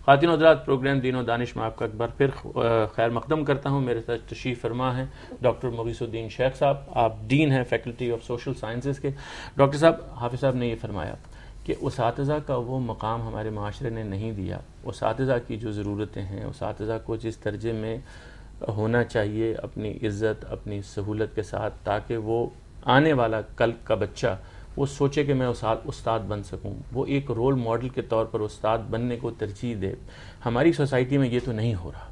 خواتین و حضرات، پروگرام دین و دانش میں آپ کا ایک بار پھر خیر مقدم کرتا ہوں. میرے ساتھ تشریف فرما ہیں ڈاکٹر مغیث الدین شیخ صاحب. آپ ڈین ہیں فیکلٹی آف سوشل سائنسز کے. ڈاکٹر صاحب، حافظ صاحب نے یہ فرمایا کہ اساتذہ کا وہ مقام ہمارے معاشرے نے نہیں دیا. اساتذہ کی جو ضرورتیں ہیں، اساتذہ کو جس درجے میں ہونا چاہیے اپنی عزت، اپنی سہولت کے ساتھ، تاکہ وہ آنے والا کل کا بچہ وہ سوچے کہ میں استاد بن سکوں، وہ ایک رول ماڈل کے طور پر استاد بننے کو ترجیح دے. ہماری سوسائٹی میں یہ تو نہیں ہو رہا.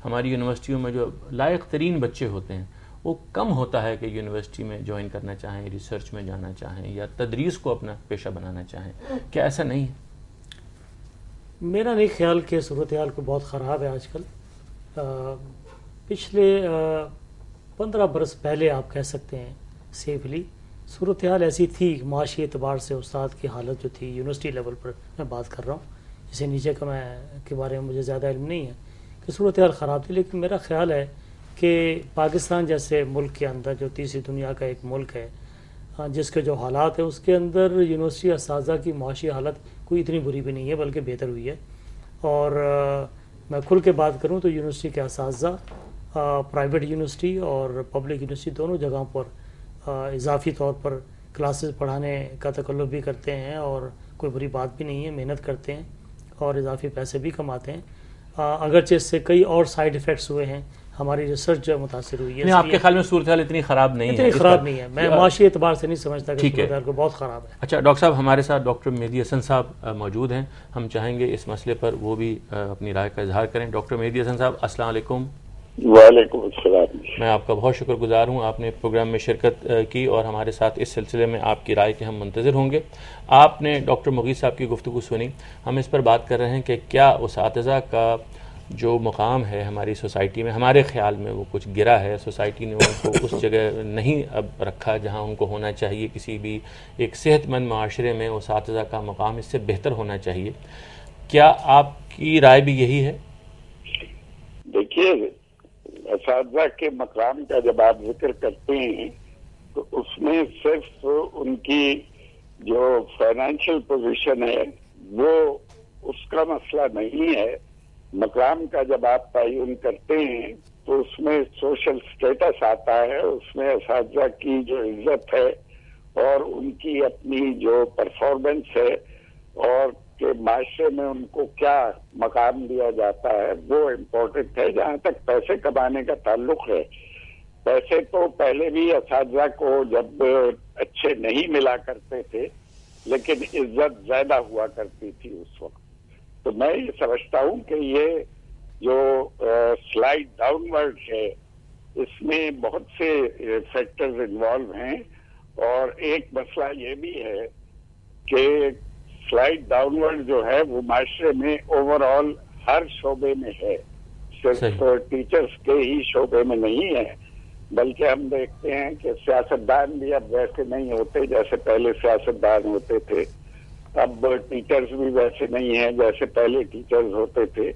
ہماری یونیورسٹیوں میں جو لائق ترین بچے ہوتے ہیں وہ کم ہوتا ہے کہ یونیورسٹی میں جوائن کرنا چاہیں، ریسرچ میں جانا چاہیں یا تدریس کو اپنا پیشہ بنانا چاہیں. کیا ایسا نہیں ہے؟ میرا نہیں خیال کہ صورتحال کو بہت خراب ہے آج کل. پچھلے 15 برس پہلے آپ کہہ سکتے ہیں سیفلی صورتحال ایسی تھی کہ معاشی اعتبار سے استاد کی حالت جو تھی یونیورسٹی لیول پر میں بات کر رہا ہوں، اسے نیچے کا کے بارے میں مجھے زیادہ علم نہیں ہے کہ صورتحال خراب تھی. لیکن میرا خیال ہے کہ پاکستان جیسے ملک کے اندر، جو تیسری دنیا کا ایک ملک ہے جس کے جو حالات ہیں، اس کے اندر یونیورسٹی اساتذہ کی معاشی حالت کوئی اتنی بری بھی نہیں ہے، بلکہ بہتر ہوئی ہے. اور میں کھل کے بات کروں تو یونیورسٹی کے اساتذہ پرائیویٹ یونیورسٹی اور پبلک یونیورسٹی دونوں جگہوں پر اضافی طور پر کلاسز پڑھانے کا تکلف بھی کرتے ہیں، اور کوئی بری بات بھی نہیں ہے، محنت کرتے ہیں اور اضافی پیسے بھی کماتے ہیں. اگرچہ اس سے کئی اور سائیڈ ایفیکٹس ہوئے ہیں، ہماری ریسرچ جو متاثر ہوئی ہے. آپ کے خیال میں صورتحال اتنی خراب نہیں ہے؟ اتنی خراب نہیں ہے، میں معاشی اعتبار سے نہیں سمجھتا کہ صورتحال کو بہت خراب ہے. اچھا ڈاکٹر صاحب، ہمارے ساتھ ڈاکٹر مہدی حسن صاحب موجود ہیں. ہم چاہیں گے اس مسئلے پر وہ بھی اپنی رائے کا اظہار کریں. ڈاکٹر مہدی حسن صاحب، السلام علیکم. وعلیکم السلام. میں آپ کا بہت شکر گزار ہوں، آپ نے پروگرام میں شرکت کی اور ہمارے ساتھ اس سلسلے میں آپ کی رائے کے ہم منتظر ہوں گے. آپ نے ڈاکٹر مغیث صاحب کی گفتگو سنی. ہم اس پر بات کر رہے ہیں کہ کیا اساتذہ کا جو مقام ہے ہماری سوسائٹی میں، ہمارے خیال میں وہ کچھ گرا ہے. سوسائٹی نے ان کو اس جگہ نہیں اب رکھا جہاں ان کو ہونا چاہیے. کسی بھی ایک صحت مند معاشرے میں اساتذہ کا مقام اس سے بہتر ہونا چاہیے. کیا آپ کی رائے بھی یہی ہے؟ دیکھیے، اساتذہ کے مقام کا جب آپ ذکر کرتے ہیں تو اس میں صرف ان کی جو فائنینشیل پوزیشن ہے وہ اس کا مسئلہ نہیں ہے. مقام کا جب آپ تعین کرتے ہیں تو اس میں سوشل سٹیٹس آتا ہے، اس میں اساتذہ کی جو عزت ہے اور ان کی اپنی جو پرفارمنس ہے اور کہ معاشرے میں ان کو کیا مقام دیا جاتا ہے وہ امپورٹنٹ ہے. جہاں تک پیسے کمانے کا تعلق ہے، پیسے تو پہلے بھی اساتذہ کو جب اچھے نہیں ملا کرتے تھے، لیکن عزت زیادہ ہوا کرتی تھی اس وقت. تو میں یہ سمجھتا ہوں کہ یہ جو سلائڈ ڈاؤن ورڈ ہے اس میں بہت سے فیکٹرز انوالو ہیں، اور ایک مسئلہ یہ بھی ہے کہ سلائڈ ڈاؤن ورڈ جو ہے وہ معاشرے میں اوور آل ہر شعبے میں ہے، صرف ٹیچرز کے ہی شعبے میں نہیں ہے. بلکہ ہم دیکھتے ہیں کہ سیاستدان بھی اب ویسے نہیں ہوتے جیسے پہلے سیاستدان ہوتے تھے. اب ٹیچرز بھی ویسے نہیں ہیں جیسے پہلے ٹیچرز ہوتے تھے.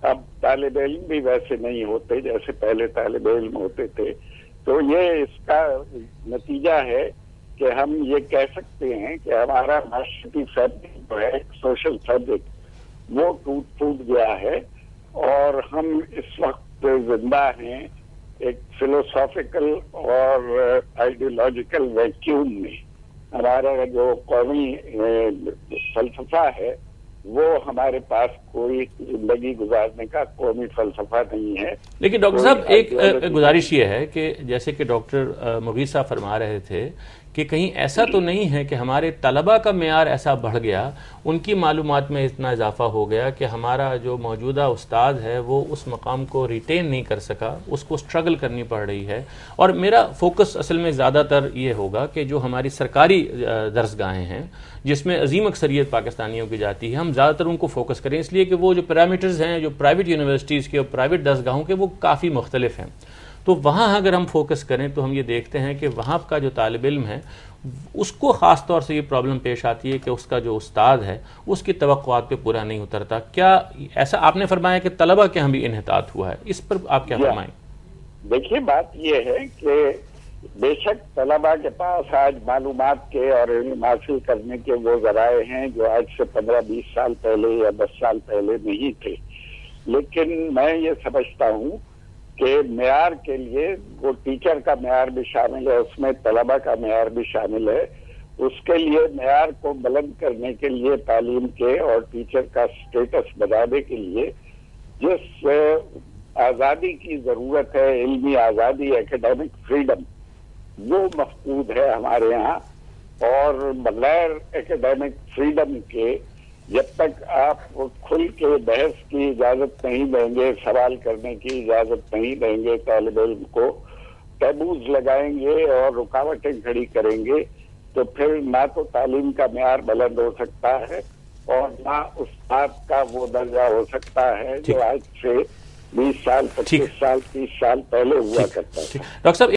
اب طالب علم بھی ویسے نہیں ہوتے جیسے پہلے طالب علم ہوتے تھے. تو یہ اس کا نتیجہ ہے کہ ہم یہ کہہ سکتے ہیں کہ ہمارا معاشرتی فیبرک جو ہے، سوشل فیبرک، وہ ٹوٹ گیا ہے، اور ہم اس وقت زندہ ہیں ایک فلوسافیکل اور آئیڈیولوجیکل ویکیوم میں. ہمارا جو قومی فلسفہ ہے وہ ہمارے پاس کوئی زندگی گزارنے کا قومی فلسفہ نہیں ہے. لیکن ڈاکٹر صاحب ایک گزارش یہ ہے کہ جیسے کہ ڈاکٹر مغیث صاحب فرما رہے تھے کہ کہیں ایسا تو نہیں ہے کہ ہمارے طلباء کا معیار ایسا بڑھ گیا، ان کی معلومات میں اتنا اضافہ ہو گیا کہ ہمارا جو موجودہ استاد ہے وہ اس مقام کو ریٹین نہیں کر سکا، اس کو سٹرگل کرنی پڑ رہی ہے. اور میرا فوکس اصل میں زیادہ تر یہ ہوگا کہ جو ہماری سرکاری درسگاہیں ہیں جس میں عظیم اکثریت پاکستانیوں کی جاتی ہے، ہم زیادہ تر ان کو فوکس کریں، اس لیے کہ وہ جو پیرامیٹرز ہیں جو پرائیویٹ یونیورسٹیز کے اور پرائیویٹ درسگاہوں کے وہ کافی مختلف ہیں. تو وہاں اگر ہم فوکس کریں تو ہم یہ دیکھتے ہیں کہ وہاں کا جو طالب علم ہے اس کو خاص طور سے یہ پرابلم پیش آتی ہے کہ اس کا جو استاد ہے اس کی توقعات پہ پورا نہیں اترتا. کیا ایسا آپ نے فرمایا کہ طلبہ کے ہاں بھی انحطاط ہوا ہے، اس پر آپ کیا فرمائیں؟ دیکھیے، بات یہ ہے کہ بے شک طلباء کے پاس آج معلومات کے اور علم حاصل کرنے کے وہ ذرائع ہیں جو آج سے 15-20 سال پہلے یا 10 سال پہلے نہیں تھے، لیکن میں یہ سمجھتا ہوں کہ معیار کے لیے وہ ٹیچر کا معیار بھی شامل ہے، اس میں طلباء کا معیار بھی شامل ہے۔ اس کے لیے معیار کو بلند کرنے کے لیے تعلیم کے اور ٹیچر کا سٹیٹس بڑھانے کے لیے جس آزادی کی ضرورت ہے، علمی آزادی، ایکیڈیمک فریڈم، وہ مفقود ہے ہمارے ہاں، اور بغیر ایکیڈیمک فریڈم کے جب تک آپ کھل کے بحث کی اجازت نہیں دیں گے، سوال کرنے کی اجازت نہیں دیں گے، طالب علم کو ٹیبوز لگائیں گے اور رکاوٹیں کھڑی کریں گے، تو پھر نہ تو تعلیم کا معیار بلند ہو سکتا ہے اور نہ استاد کا وہ درجہ ہو سکتا ہے جو آج سے 20 سال 25 سال 30 سال پہلے ہوا کرتا ہے۔ ڈاکٹر صاحب